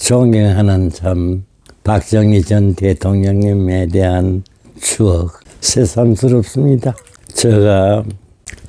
존경하는 참 박정희 전 대통령님에 대한 추억 새삼스럽습니다. 제가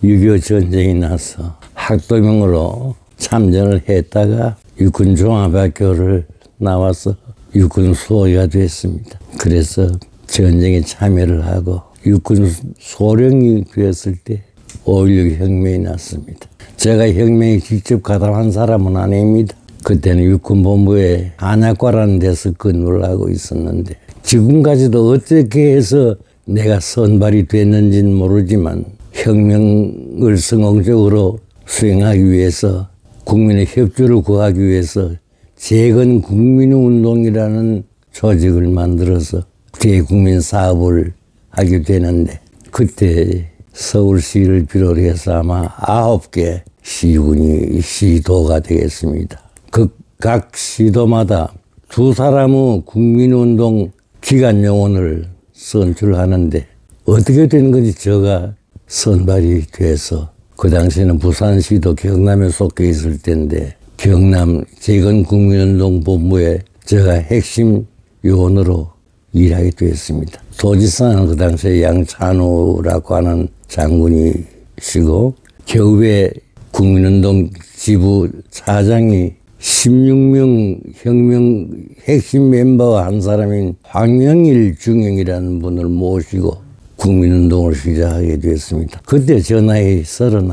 6.25 전쟁이 나서 학도병으로 참전을 했다가 육군종합학교를 나와서 육군 소위가 됐습니다. 그래서 전쟁에 참여를 하고 육군 소령이 되었을 때 5.16 혁명이 났습니다. 제가 혁명에 직접 가담한 사람은 아닙니다. 그때는 육군본부에 한약과라는 데서 근무를 하고 있었는데 지금까지도 어떻게 해서 내가 선발이 됐는지는 모르지만 혁명을 성공적으로 수행하기 위해서 국민의 협조를 구하기 위해서 재건국민운동이라는 조직을 만들어서 대국민 사업을 하게 되는데 그때 서울시를 비롯 해서 아마 9개 시군이 시도가 되겠습니다. 그 각 시도마다 2사람의 국민운동 기간 요원을 선출하는데 어떻게 된 건지 제가 선발이 돼서 그 당시에는 부산시도 경남에 속해 있을 때인데 경남 재건국민운동 본부에 제가 핵심 요원으로 일하게 되었습니다. 도지사는 그 당시에 양찬우라고 하는 장군이시고 겨우배 국민운동 지부 차장이 16명 혁명 핵심 멤버 한 사람인 황영일 중령이라는 분을 모시고 국민운동을 시작하게 됐습니다. 그때 저 나이 31,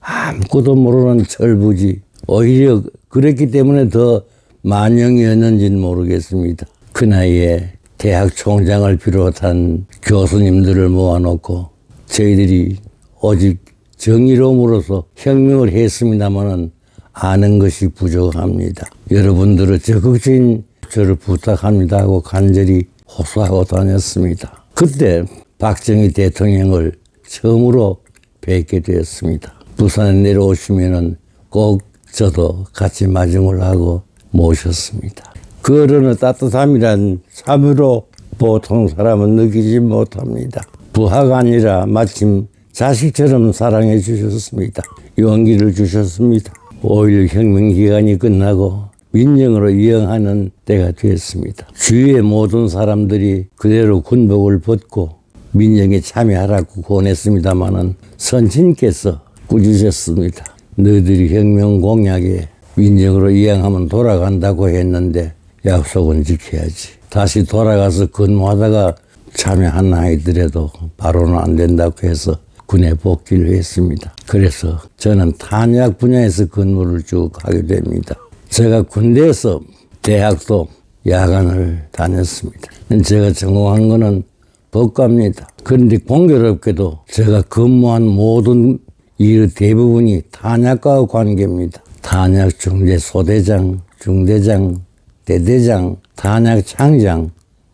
아무것도 모르는 철부지. 오히려 그랬기 때문에 더 만영이었는지는 모르겠습니다. 그 나이에 대학 총장을 비롯한 교수님들을 모아놓고 저희들이 오직 정의로움으로써 혁명을 했습니다마는 아는 것이 부족합니다. 여러분들의 적극적인 저를 부탁합니다 하고 간절히 호소하고 다녔습니다. 그때 박정희 대통령을 처음으로 뵙게 되었습니다. 부산에 내려오시면은 꼭 저도 같이 마중을 하고 모셨습니다. 그 어른의 따뜻함이란 참으로 보통 사람은 느끼지 못합니다. 부하가 아니라 마침 자식처럼 사랑해 주셨습니다. 용기를 주셨습니다. 5.16 혁명 기간이 끝나고 민정으로 이행하는 때가 되었습니다. 주위의 모든 사람들이 그대로 군복을 벗고 민정에 참여하라고 권했습니다마는 선친께서 꾸짖으셨습니다. 너희들이 혁명 공약에 민정으로 이행하면 돌아간다고 했는데 약속은 지켜야지. 다시 돌아가서 근무하다가 참여하나 하더라도 바로는 안 된다고 해서 군에 복귀를 했습니다. 그래서 저는 탄약 분야에서 근무를 쭉 하게 됩니다. 제가 군대에서 대학도 야간을 다녔습니다. 제가 전공한 거는 법과입니다. 그런데 공교롭게도 제가 근무한 모든 일 대부분이 탄약과의 관계입니다. 탄약 중대 소대장, 중대장, 대대장, 탄약 창장,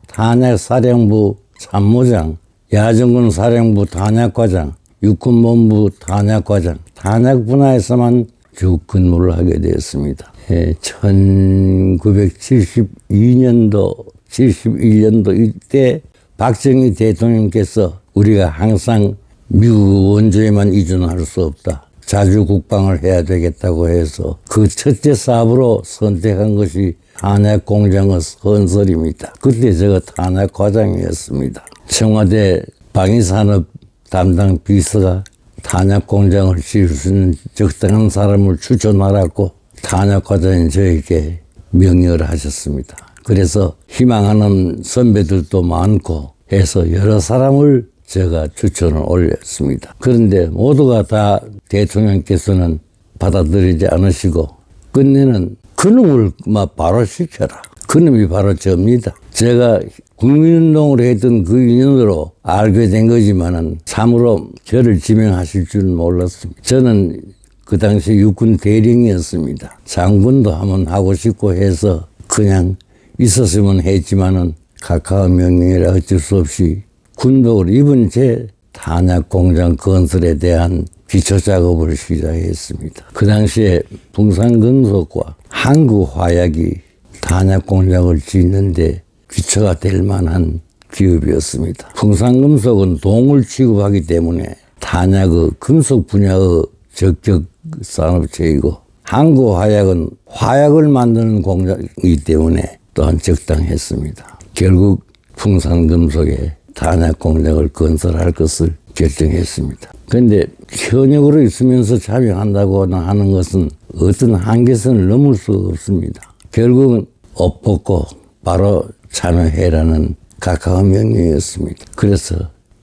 탄약 사령부 참모장, 야전군 사령부 탄약과장, 육군본부 탄약과장, 탄약 분야에서만 쭉 근무를 하게 되었습니다. 1972년도, 71년도 이때 박정희 대통령께서 우리가 항상 미국 원조에만 의존할 수 없다. 자주 국방을 해야 되겠다고 해서 그 첫째 사업으로 선택한 것이 탄약 공장의 건설입니다. 그때 제가 탄약 과장이었습니다. 청와대 방위산업 담당 비서가 탄약 공장을 지을 수 있는 적당한 사람을 추천하라고 탄약 과장인 저에게 명령을 하셨습니다. 그래서 희망하는 선배들도 많고 해서 여러 사람을 제가 추천을 올렸습니다. 그런데 모두가 다 대통령께서는 받아들이지 않으시고 끝내는 그놈을 바로 시켜라. 그놈이 바로 저입니다. 제가 국민운동을 했던 그 인연으로 알게 된 거지만은 참으로 저를 지명하실 줄은 몰랐습니다. 저는 그 당시 육군 대령이었습니다. 장군도 한번 하고 싶고 해서 그냥 있었으면 했지만은 가까운 명령이라 어쩔 수 없이 군복을 입은 채 탄약 공장 건설에 대한 기초 작업을 시작했습니다. 그 당시에 풍산금속과 한국화약이 탄약 공장을 짓는데 기초가 될 만한 기업이었습니다. 풍산금속은 동을 취급하기 때문에 탄약의 금속 분야의 적격 산업체이고 한국화약은 화약을 만드는 공장이기 때문에 또한 적당했습니다. 결국 풍산금속에 탄약 공장을 건설할 것을 결정했습니다. 그런데 현역으로 있으면서 참여한다고 하는 것은 어떤 한계선을 넘을 수가 없습니다. 결국은 옷 벗고 바로 참여해라는 가까운 명령이었습니다. 그래서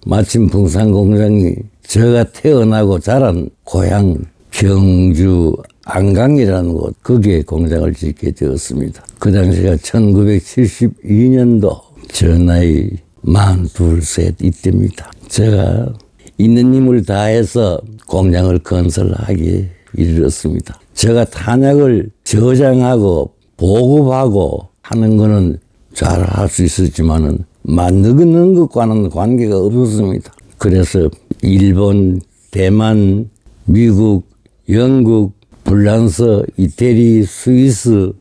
마침 풍산공장이 제가 태어나고 자란 고향 경주 안강이라는 곳, 거기에 공장을 짓게 되었습니다. 그 당시가 1972년도 저 나이 42세 이때입니다. 제가 있는 힘을 다해서 공장을 건설하기 이르렀습니다. 제가 탄약을 저장하고 보급하고 하는 거는 잘 할 수 있었지만은 만드는 것과는 관계가 없었습니다. 그래서 일본, 대만, 미국, 영국, 프랑스, 이태리, 스위스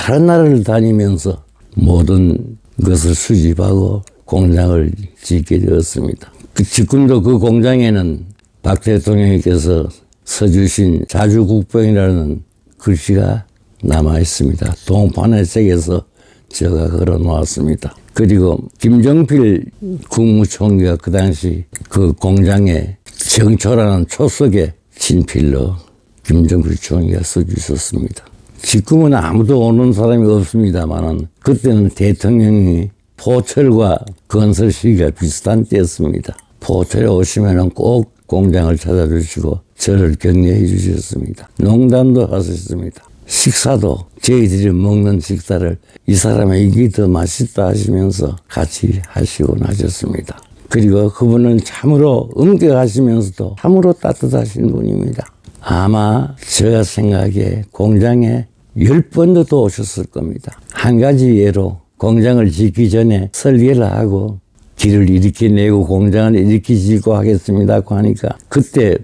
여러 나라를 다니면서 모든 것을 수집하고 공장을 짓게 되었습니다. 지금도 그 공장에는 박 대통령께서 써주신 자주국병이라는 글씨가 남아 있습니다. 동판에 새겨서 제가 걸어 놓았습니다. 그리고 김정필 국무총리가 그 당시 그 공장에 정초라는 초석에 친필로 김정필 총리가 써주셨습니다. 지금은 아무도 오는 사람이 없습니다만은 그때는 대통령이 포철과 건설 시기가 비슷한 때였습니다. 포철에 오시면은 꼭 공장을 찾아주시고 저를 격려해 주셨습니다. 농담도 하셨습니다. 식사도 저희들이 먹는 식사를 이 사람의 이게 더 맛있다 하시면서 같이 하시고 나셨습니다. 그리고 그분은 참으로 엄격하시면서도 참으로 따뜻하신 분입니다. 아마 제가 생각에 공장에 10번도 더 오셨을 겁니다. 한 가지 예로 공장을 짓기 전에 설계를 하고 길을 이렇게 내고 공장을 이렇게 짓고 하겠습니다 하니까 그때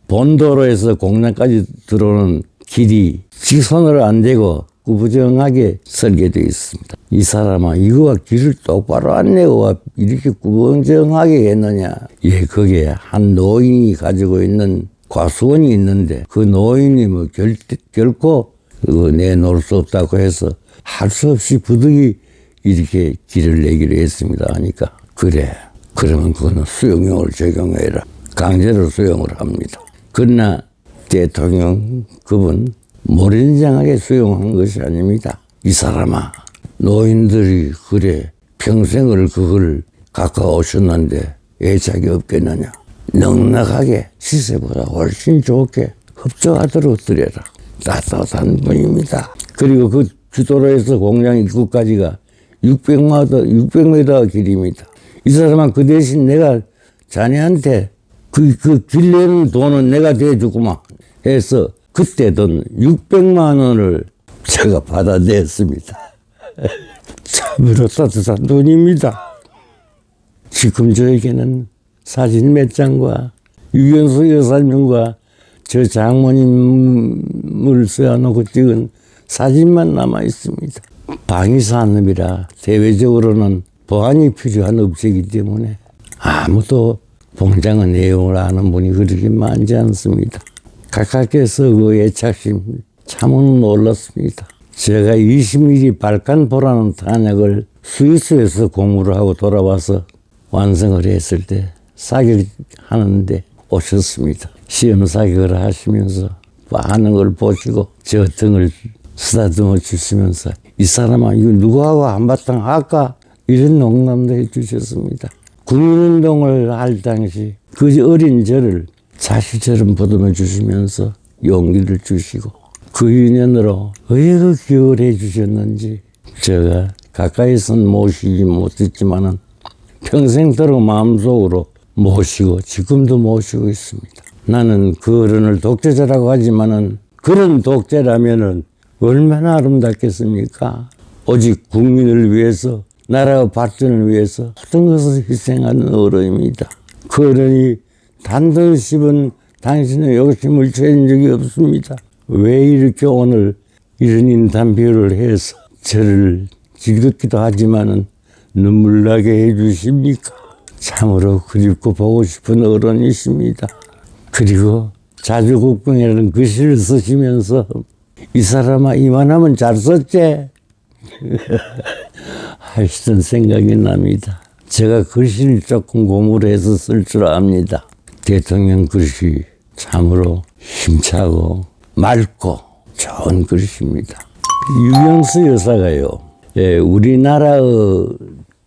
본도로에서 공장까지 들어오는 길이 직선으로 안 되고 구부정하게 설계되어 있습니다. 이 사람아 이거와 길을 똑바로 안 내고 이렇게 구부정하게 했느냐. 예, 거기에 한 노인이 가지고 있는 과수원이 있는데 그 노인이 뭐 결코 내놓을 수 없다고 해서 할 수 없이 부득이 이렇게 길을 내기로 했습니다 하니까 그래 그러면 그거는 수용료를 적용해라. 강제로 수용을 합니다. 그러나 대통령 그분 모래장하게 수용한 것이 아닙니다. 이 사람아 노인들이 그래 평생을 그걸 가까워오셨는데 애착이 없겠느냐. 넉넉하게 시세보다 훨씬 좋게 흡족하도록 드려라. 따뜻한 분입니다. 그리고 그 주도로에서 공장 입구까지가 600m 길입니다. 이 사람은 그 대신 내가 자네한테 그 길 내는 돈은 내가 대주구만 해서 그때 돈 600만 원을 제가 받아냈습니다. 참으로 따뜻한 돈입니다. 지금 저에게는 사진 몇 장과 유경수 여사님과 저 장모님을 세워놓고 찍은 사진만 남아 있습니다. 방위산업이라 대외적으로는 보안이 필요한 업체이기 때문에 아무도 공장의 내용을 아는 분이 그렇게 많지 않습니다. 각하께서 그 애착심 참으로 놀랐습니다. 제가 20mm 발칸포라는 탄약을 스위스에서 공부를 하고 돌아와서 완성을 했을 때 사격하는데 오셨습니다. 시험 사격을 하시면서 하는 걸 보시고 저 등을 쓰다듬어 주시면서 이 사람아 이거 누구하고 한바탕 할까? 이런 농담도 해주셨습니다. 국민운동을 할 당시 그 어린 저를 자식처럼 보듬어 주시면서 용기를 주시고 그 인연으로 왜 그 기억을 해 주셨는지 제가 가까이선 모시지 못했지만은 평생도록 마음속으로 모시고 지금도 모시고 있습니다. 나는 그 어른을 독재자라고 하지만은 그런 독재라면은 얼마나 아름답겠습니까? 오직 국민을 위해서 나라의 발전을 위해서 모든 것을 희생하는 어른입니다. 그 어른이 단돈 10원 당신의 욕심을 죄인 적이 없습니다. 왜 이렇게 오늘 이런 인터뷰를 해서 저를 즐겁기도 하지만은 눈물 나게 해주십니까? 참으로 그립고 보고 싶은 어른이십니다. 그리고 자주국병이라는 글씨를 쓰시면서 이 사람아 이만하면 잘 썼지? 하시던 생각이 납니다. 제가 글씨를 조금 공부를 해서 쓸 줄 압니다. 대통령 글씨 참으로 힘차고 맑고 좋은 글씨입니다. 유경수 여사가요, 우리나라의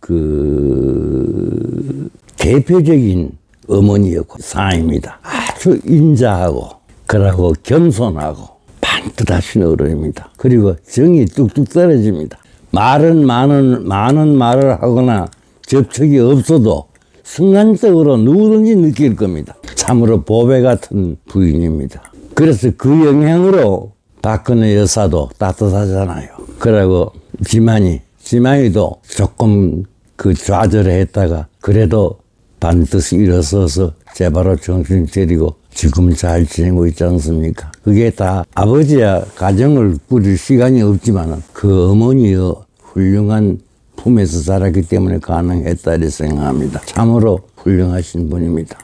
그 대표적인 어머니였고 상입니다. 아주 인자하고 그러고 겸손하고 반듯하신 어른입니다. 그리고 정이 뚝뚝 떨어집니다. 말은 많은 말을 하거나 접촉이 없어도 순간적으로 누구든지 느낄 겁니다. 참으로 보배 같은 부인입니다. 그래서 그 영향으로 박근혜 여사도 따뜻하잖아요. 그러고 지만이도 조금 그 좌절했다가 그래도 반드시 일어서서 제바로 정신 차리고 지금 잘 지내고 있지 않습니까? 그게 다 아버지야 가정을 꾸릴 시간이 없지만 그 어머니의 훌륭한 품에서 자랐기 때문에 가능했다 이렇게 생각합니다. 참으로 훌륭하신 분입니다.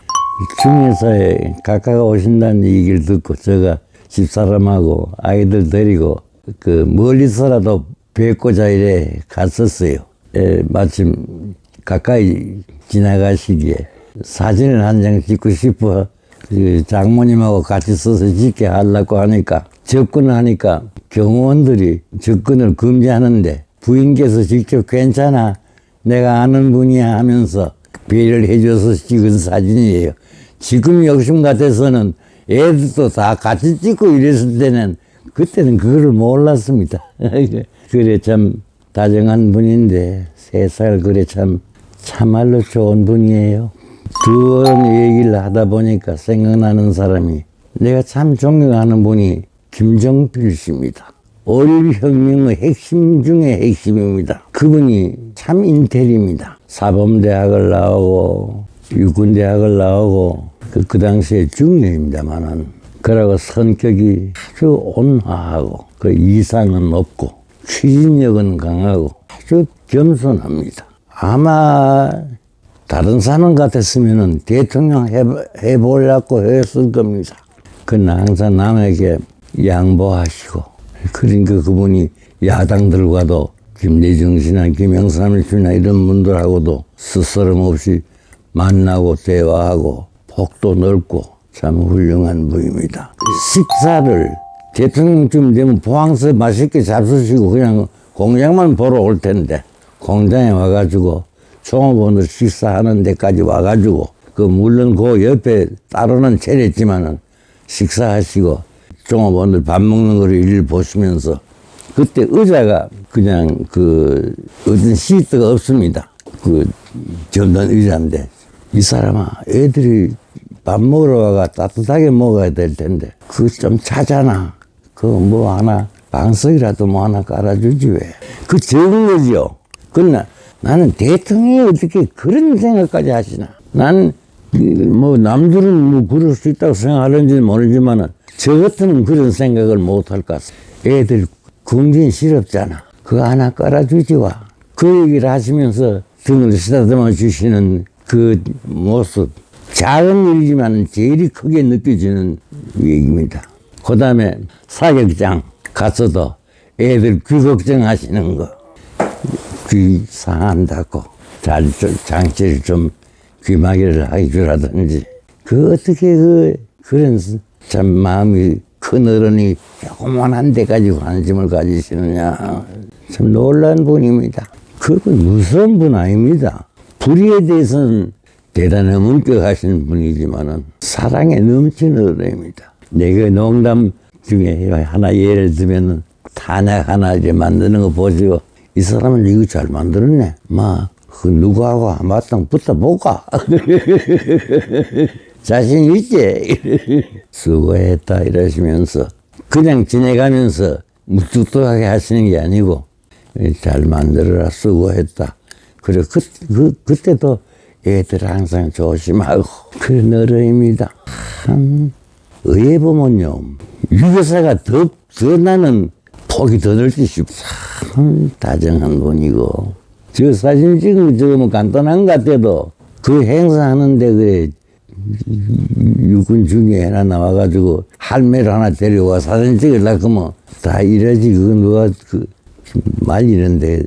중에서에 가까이 오신다는 얘기를 듣고 제가 집사람하고 아이들 데리고 그 멀리서라도 뵙고자 이래 갔었어요. 마침 가까이 지나가시기에 사진을 한 장 찍고 싶어 그 장모님하고 같이 서서 찍게 하려고 하니까 접근하니까 경호원들이 접근을 금지하는데 부인께서 직접 괜찮아 내가 아는 분이야 하면서 배려를 해줘서 찍은 사진이에요. 지금 욕심 같아서는 애들도 다 같이 찍고 이랬을 때는 그때는 그거를 몰랐습니다. 그래 참 다정한 분인데 세살 그래 참말로 좋은 분이에요. 두 얘기를 하다 보니까 생각나는 사람이 내가 참 존경하는 분이 김정필 씨입니다. 5.16혁명의 핵심 중에 핵심입니다. 그분이 참 인텔입니다. 사범대학을 나오고 육군대학을 나오고 그 당시에 중년입니다만은 그러고 성격이 아주 온화하고 그 이상은 없고 추진력은 강하고 아주 겸손합니다. 아마 다른 사람 같았으면 대통령 해보려고 했을 겁니다. 그는 항상 남에게 양보하시고 그러니까 그분이 야당들과도 김대중 씨나 김영삼 씨나 이런 분들하고도 스스럼 없이 만나고 대화하고 폭도 넓고 참 훌륭한 분입니다. 식사를 대통령쯤 되면 포항서 맛있게 잡수시고 그냥 공장만 보러 올 텐데 공장에 와가지고 종업원들 식사하는 데까지 와가지고 그 물론 그 옆에 따로는 차렸지만은 식사하시고 종업원들 밥 먹는 거를 일일 보시면서 그때 의자가 그냥 그 어떤 시트가 없습니다. 그 접는 의자인데 이 사람아 애들이 밥 먹으러 와가 따뜻하게 먹어야 될 텐데 그거 좀 차잖아. 그거 뭐 하나 방석이라도 뭐 하나 깔아주지 왜. 그 적은 거지요. 그러나 나는 대통령이 어떻게 그런 생각까지 하시나. 나는 뭐 남들은 뭐 그럴 수 있다고 생각하는지는 모르지만은 저 같으면 그런 생각을 못 할 것 같습니다. 애들 궁진스럽잖아. 그거 하나 깔아주지 와. 그 얘기를 하시면서 등을 쓰다듬어 주시는 그 모습. 작은 일이지만 제일 크게 느껴지는 얘기입니다. 그 다음에 사격장 가서도 애들 귀 걱정하시는 거. 귀 상한다고 장치를 좀 귀마개를 해주라든지. 그 어떻게 그런 참 마음이 큰 어른이 조그만한 데까지 관심을 가지시느냐. 참 놀라운 분입니다. 그건 무서운 분 아닙니다. 불의에 대해서는 대단히 엄격하신 분이지만은 사랑에 넘치는 어른입니다. 내가 농담 중에 하나 예를 들면은 탄약 하나 이제 만드는 거 보시고 이 사람은 이거 잘 만들었네. 그 누구하고 한바탕 붙어볼까? 자신 있지? 수고했다 이러시면서 그냥 지내가면서 무뚝뚝하게 하시는 게 아니고 잘 만들어라 수고했다. 그리고 그때도 애들 항상 조심하고 그런 어른입니다. 참 의회 보면요 유교사가 더 나는 폭이 더 넓지 싶어. 참 다정한 분이고 저 사진 찍은 거 저거 뭐 간단한 것 같아도 그 행사하는데 그래 육군 중에 하나 나와가지고 할매를 하나 데려와 사진 찍으려고 하면 다 이러지. 그거 누가 말리는데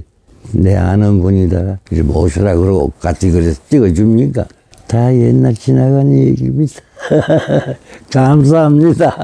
내 아는 분이다. 모시라 그러고 같이 그래서 찍어줍니까? 다 옛날 지나간 얘기입니다. 감사합니다.